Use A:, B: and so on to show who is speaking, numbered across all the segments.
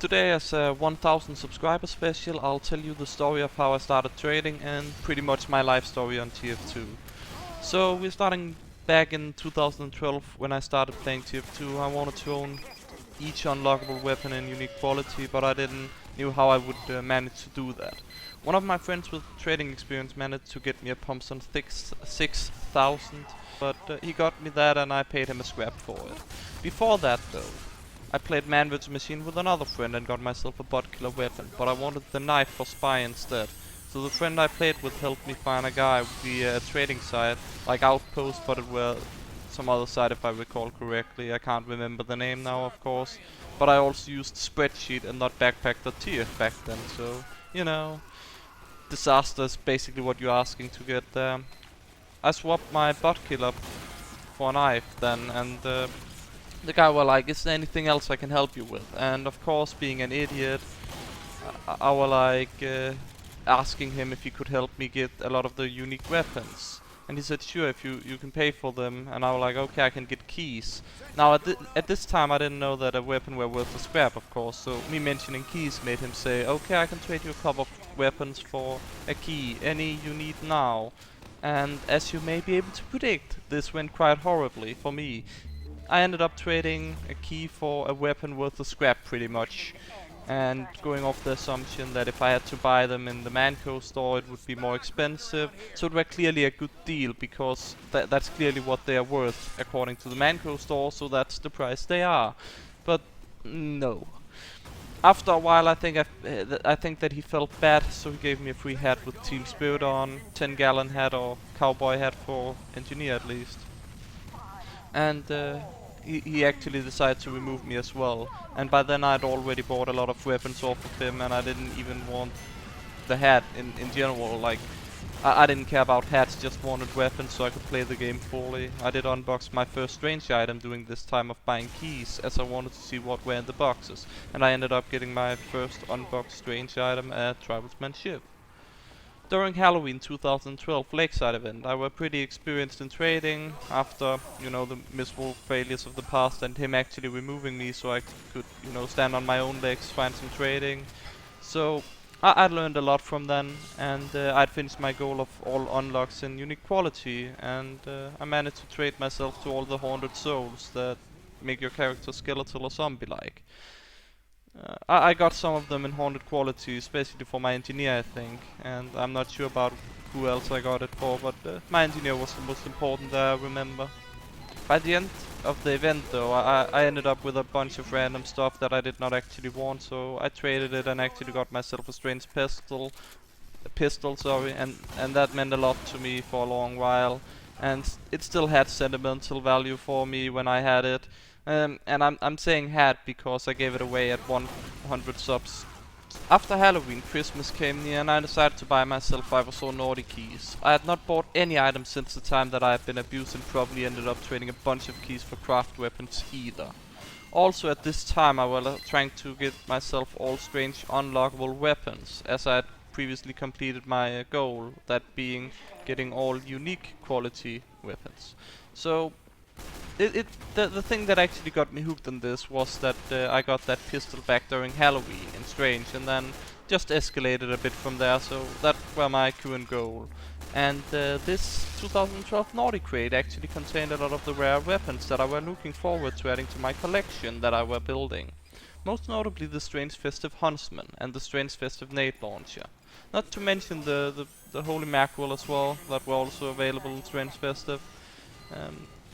A: Today, as a 1000 subscriber special, I'll tell you the story of how I started trading and pretty much my life story on TF2. So we're starting back in 2012 when I started playing TF2. I wanted to own each unlockable weapon in unique quality, but I didn't knew how I would manage to do that. One of my friends with trading experience managed to get me a Thompson 6000, but he got me that and I paid him a scrap for it. Before that though, I played Man vs Machine with another friend and got myself a bot killer weapon, but I wanted the knife for spy instead. So the friend I played with helped me find a guy via a trading site, like Outpost, but it were some other site if I recall correctly. I can't remember the name now, of course. But I also used spreadsheet and not backpack.tf back then, so, you know, disaster is basically what you're asking to get there. I swapped my bot killer for a knife then, and the guy was like, is there anything else I can help you with? And of course, being an idiot, I was like asking him if he could help me get a lot of the unique weapons. And he said, sure, if you can pay for them. And I was like, okay, I can get keys. Now, at this time, I didn't know that a weapon were worth a scrap, of course. So me mentioning keys made him say, okay, I can trade you a couple of weapons for a key. Any you need now. And as you may be able to predict, this went quite horribly for me. I ended up trading a key for a weapon worth a scrap pretty much, and going off the assumption that if I had to buy them in the Manco store it would be more expensive, so it was clearly a good deal because that's clearly what they are worth according to the Manco store, so that's the price they are. But no. After a while I think that he felt bad, so he gave me a free hat with Team Spirit on, 10-gallon hat or cowboy hat for engineer at least. And he actually decided to remove me as well. And by then I'd already bought a lot of weapons off of him, and I didn't even want the hat in general. Like, I didn't care about hats, just wanted weapons so I could play the game fully. I did unbox my first strange item during this time of buying keys, as I wanted to see what were in the boxes. And I ended up getting my first unboxed strange item, a tribesman ship. During Halloween 2012 Lakeside event, I was pretty experienced in trading after, you know, the miserable failures of the past and him actually removing me so I could, you know, stand on my own legs, find some trading. So I learned a lot from then, and I'd finished my goal of all unlocks in unique quality, and I managed to trade myself to all the haunted souls that make your character skeletal or zombie-like. I got some of them in haunted quality, especially for my engineer, I think, and I'm not sure about who else I got it for, but my engineer was the most important I remember. By the end of the event though, I ended up with a bunch of random stuff that I did not actually want, so I traded it and actually got myself a strange pistol, and that meant a lot to me for a long while, and it still had sentimental value for me when I had it. And I'm saying had because I gave it away at 100 subs. After Halloween, Christmas came near and I decided to buy myself 5 or so naughty keys. I had not bought any items since the time that I had been abused and probably ended up trading a bunch of keys for craft weapons either. Also at this time I was trying to get myself all strange unlockable weapons, as I had previously completed my goal, that being getting all unique quality weapons. So the thing that actually got me hooked on this was that I got that pistol back during Halloween in Strange, and then just escalated a bit from there, so that was my current goal. And this 2012 Naughty Crate actually contained a lot of the rare weapons that I were looking forward to adding to my collection that I were building. Most notably the Strange Festive Huntsman and the Strange Festive Nade Launcher. Not to mention the Holy Mackerel as well, that were also available in Strange Festive.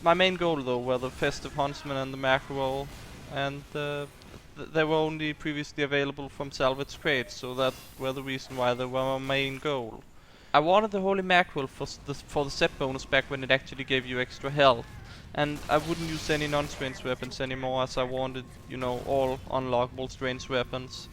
A: My main goal though were the Festive Huntsman and the Mackerel, and they were only previously available from salvage crates, so that were the reason why they were my main goal. I wanted the Holy Mackerel for the set bonus back when it actually gave you extra health, and I wouldn't use any non-strange weapons anymore as I wanted, you know, all unlockable strange weapons.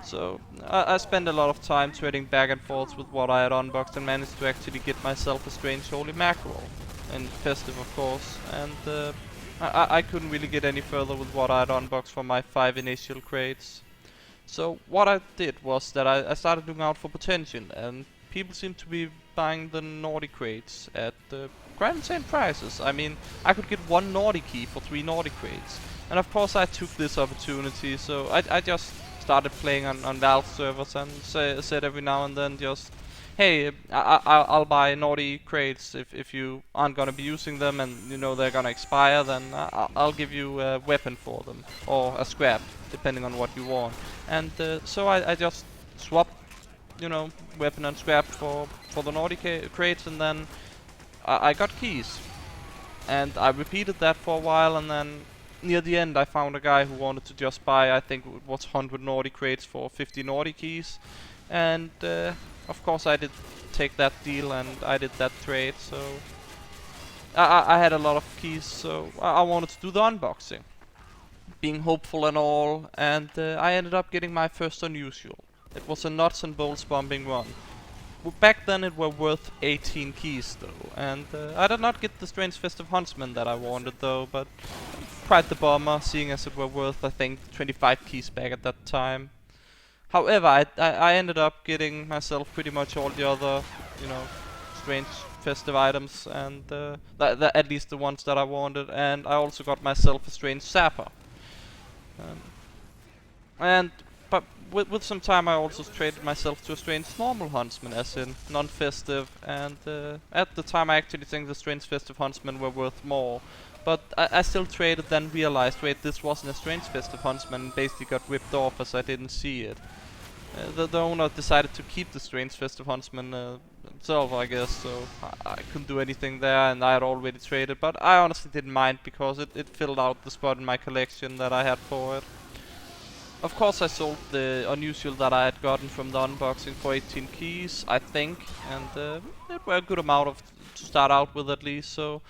A: So I spent a lot of time trading back and forth with what I had unboxed and managed to actually get myself a strange Holy Mackerel. And festive of course, and I couldn't really get any further with what I had unboxed from my 5 initial crates. So what I did was that I started looking out for potential, and people seem to be buying the naughty crates at quite insane prices. I mean, I could get 1 naughty key for 3 naughty crates, and of course I took this opportunity, so I just started playing on Valve servers and said every now and then just, hey, I'll buy naughty crates if you aren't gonna be using them and you know they're gonna expire, then I'll give you a weapon for them or a scrap depending on what you want. And so I just swapped, you know, weapon and scrap for the naughty crates, and then I got keys. And I repeated that for a while, and then near the end I found a guy who wanted to just buy, I think it was 100 naughty crates for 50 naughty keys. And of course I did take that deal and I did that trade, so I had a lot of keys, so I wanted to do the unboxing. Being hopeful and all, and I ended up getting my first unusual. It was a nuts and bolts bombing run. Back then it were worth 18 keys though, and I did not get the Strange Festive Huntsman that I wanted though, but quite the bummer, seeing as it were worth I think 25 keys back at that time. However, I ended up getting myself pretty much all the other, you know, Strange Festive items, and at least the ones that I wanted, and I also got myself a Strange Sapper. But with some time I also traded myself to a Strange Normal Huntsman, as in non-festive, and at the time I actually think the Strange Festive Huntsman were worth more. But I still traded, then realized, wait, this wasn't a Strange Festive Huntsman, and basically got ripped off as I didn't see it. The owner decided to keep the Strange Festive Huntsman himself, I guess, so I couldn't do anything there, and I had already traded, but I honestly didn't mind because it filled out the spot in my collection that I had for it. Of course I sold the unusual that I had gotten from the unboxing for 18 keys, I think, and it were a good amount to start out with at least, so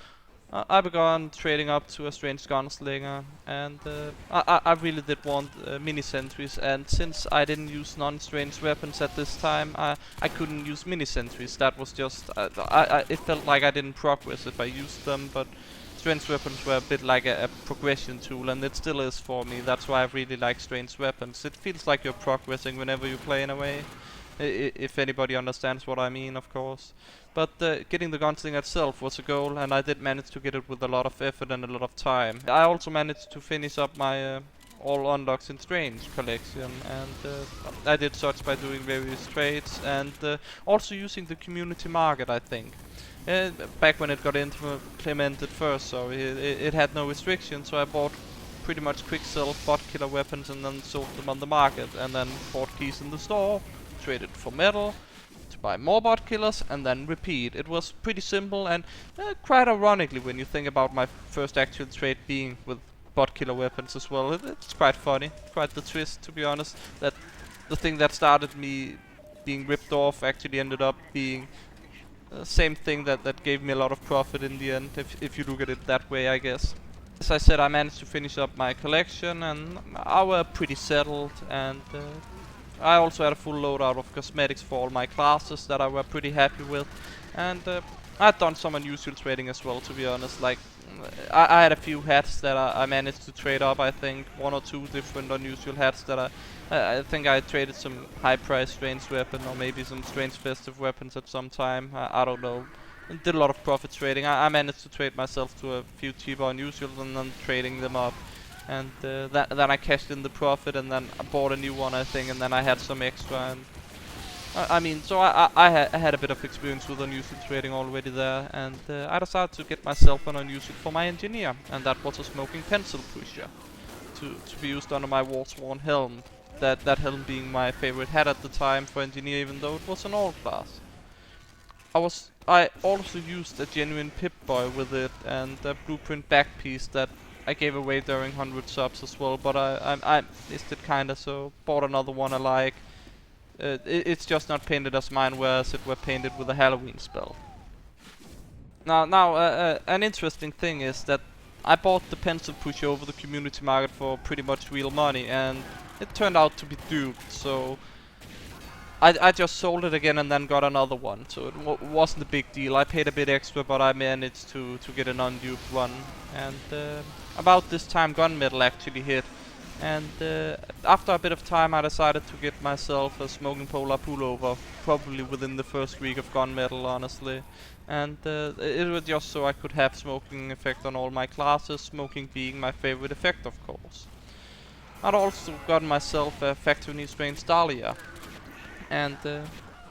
A: I began trading up to a Strange Gunslinger, and I really did want mini sentries, and since I didn't use non-strange weapons at this time, I couldn't use mini sentries. That was just, it felt like I didn't progress if I used them, but strange weapons were a bit like a progression tool, and it still is for me. That's why I really like strange weapons. It feels like you're progressing whenever you play in a way. If anybody understands what I mean, of course. But getting the gunslinger itself was a goal, and I did manage to get it with a lot of effort and a lot of time. I also managed to finish up my all unlocks in strange collection, and I did such by doing various trades and also using the community market, I think. Back when it got implemented first, so it had no restrictions, so I bought pretty much quick sell bot killer weapons and then sold them on the market, and then bought keys in the store, traded for metal, to buy more bot killers, and then repeat. It was pretty simple, and quite ironically when you think about my first actual trade being with bot killer weapons as well. It's quite funny, quite the twist, to be honest, that the thing that started me being ripped off actually ended up being same thing that gave me a lot of profit in the end, if you look at it that way, I guess. As I said, I managed to finish up my collection, and I were pretty settled, and I also had a full loadout of cosmetics for all my classes that I were pretty happy with, and I'd done some unusual trading as well, to be honest. Like, I had a few hats that I managed to trade up, I think, 1 or 2 different unusual hats that I think I traded some high price strange weapon or maybe some strange festive weapons at some time, I don't know. Did a lot of profit trading. I managed to trade myself to a few cheaper unusuals and then trading them up. And then I cashed in the profit, and then I bought a new one, I think, and then I had some extra. And I mean, so I had a bit of experience with unusual trading already there, and I decided to get myself an unusual for my engineer, and that was a smoking pencil pusher to be used under my Warsworn helm. That helm being my favorite hat at the time for engineer, even though it was an all class. I also used a genuine Pip-Boy with it, and a blueprint back piece that I gave away during 100 subs as well, but I missed it kinda, so bought another one alike. It's just not painted as mine, whereas it were painted with a Halloween spell. Now, an interesting thing is that I bought the pencil pusher over the community market for pretty much real money, and it turned out to be duped, so I just sold it again and then got another one, so it wasn't a big deal. I paid a bit extra, but I managed to get an unduped one. And about this time gunmetal actually hit, and after a bit of time I decided to get myself a smoking polar pullover, probably within the first week of gunmetal, honestly. And it was just so I could have smoking effect on all my classes, smoking being my favorite effect, of course. I'd also gotten myself a factory new strange Dahlia, and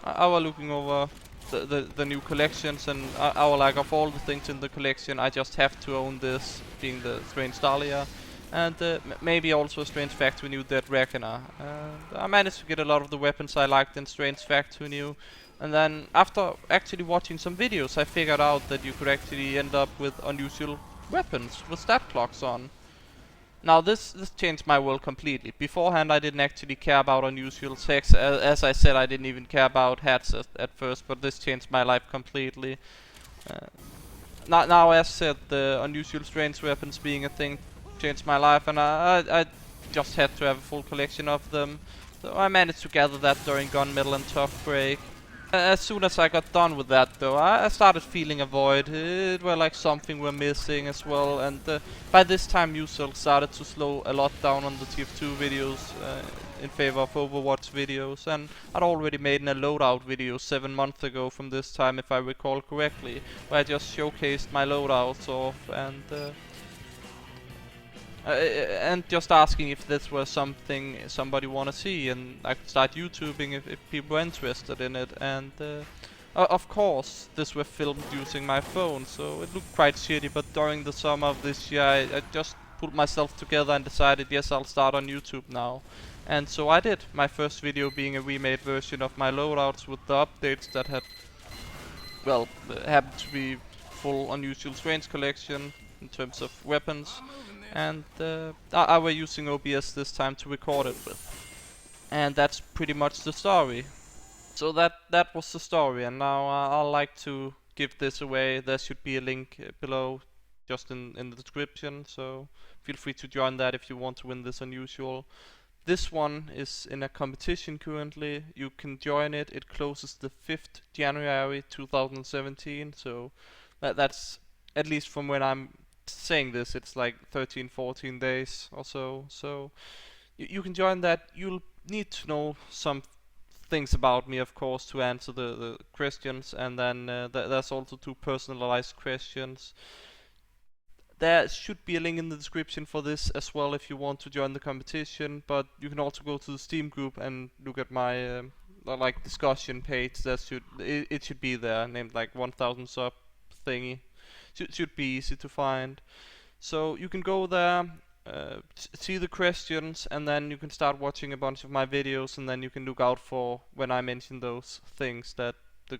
A: I was looking over the new collections, and I was like, of all the things in the collection, I just have to own this, being the strange Dahlia, and maybe also a strange factory new Dead Reckoner. I managed to get a lot of the weapons I liked in strange factory new. And then after actually watching some videos, I figured out that you could actually end up with unusual weapons with stat clocks on. Now this changed my world completely. Beforehand I didn't actually care about unusual sex. As I said, I didn't even care about hats at first, but this changed my life completely. Uh, now as said, the unusual strange weapons being a thing changed my life, and I just had to have a full collection of them. So I managed to gather that during Gunmetal and Tough Break. As soon as I got done with that though, I started feeling a void. It was like something were missing as well, and by this time Usual started to slow a lot down on the TF2 videos in favor of Overwatch videos, and I'd already made a loadout video 7 months ago from this time, if I recall correctly, where I just showcased my loadouts off, and just asking if this was something somebody wanna see, and I could start YouTubing if people were interested in it. And of course, this was filmed using my phone, so it looked quite shitty. But during the summer of this year, I just pulled myself together and decided, yes, I'll start on YouTube now. And so I did. My first video being a remade version of my loadouts with the updates that had, well, happened to be full Unusual Strange collection in terms of weapons, and I were using OBS this time to record it with. And that's pretty much the story. So that was the story, and now I'd like to give this away. There should be a link below, just in the description, so feel free to join that if you want to win this unusual. This one is in a competition currently. You can join it. It closes the 5th January 2017, so that's, at least from when I'm saying this, it's like 13-14 days or so. So you can join that. You'll need to know some things about me, of course, to answer the questions, and then there's also 2 personalized questions. There should be a link in the description for this as well if you want to join the competition, but you can also go to the Steam group and look at my like discussion page. It should be there, named like 1000 sub thingy. Should be easy to find. So you can go there, see the questions, and then you can start watching a bunch of my videos, and then you can look out for when I mention those things that the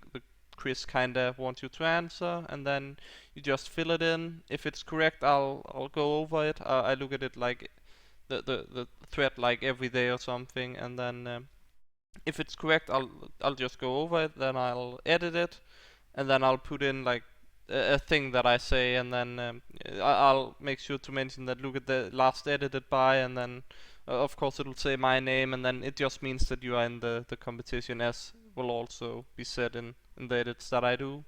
A: quiz kinda wants you to answer, and then you just fill it in. If it's correct, I'll go over it. I look at it like the thread like every day or something, and then if it's correct, I'll just go over it. Then I'll edit it, and then I'll put in like a thing that I say, and then I'll make sure to mention that look at the last edited by, and then of course it'll say my name, and then it just means that you are in the competition, as will also be said in the edits that I do.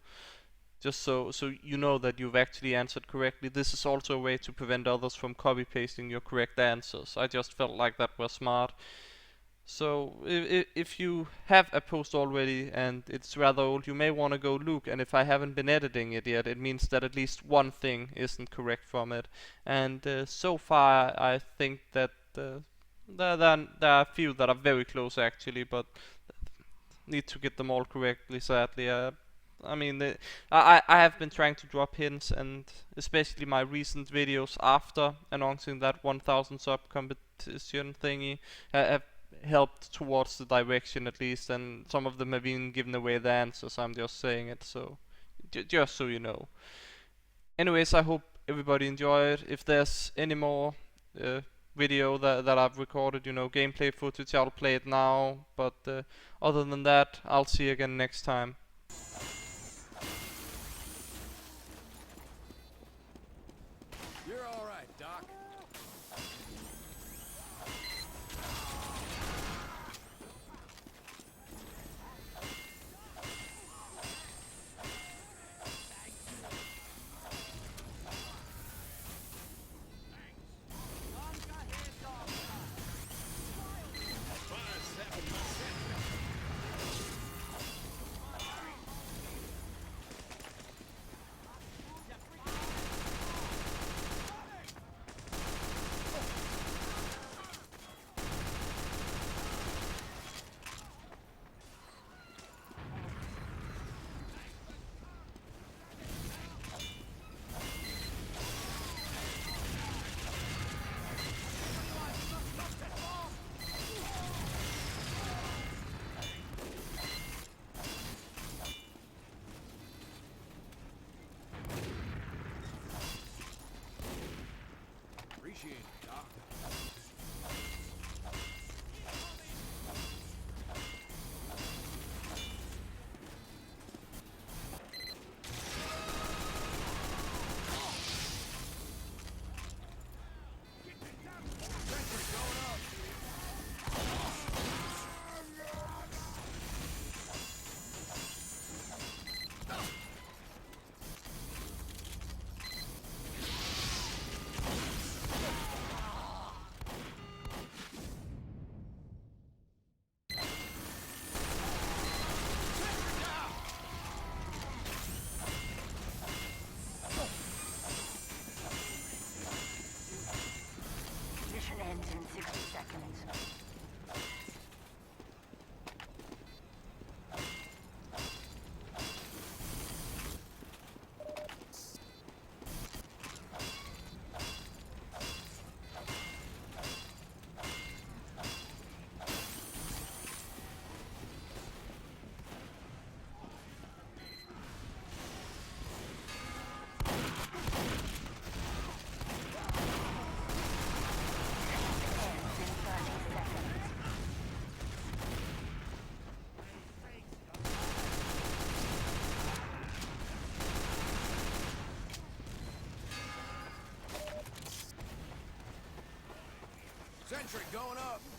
A: Just so you know that you've actually answered correctly. This is also a way to prevent others from copy pasting your correct answers. I just felt like that was smart. So if you have a post already and it's rather old, you may want to go look, and if I haven't been editing it yet, it means that at least one thing isn't correct from it. And so far I think that there are a few that are very close actually, but need to get them all correctly, sadly. I mean, I have been trying to drop hints, and especially my recent videos after announcing that 1000 sub competition thingy have helped towards the direction at least, and some of them have even given away the answers. I'm just saying it, so just so you know. Anyways, I hope everybody enjoyed. If there's any more video that I've recorded, you know, gameplay footage, I'll play it now, but other than that, I'll see you again next time.
B: You're all right, Doc. Sentry going up.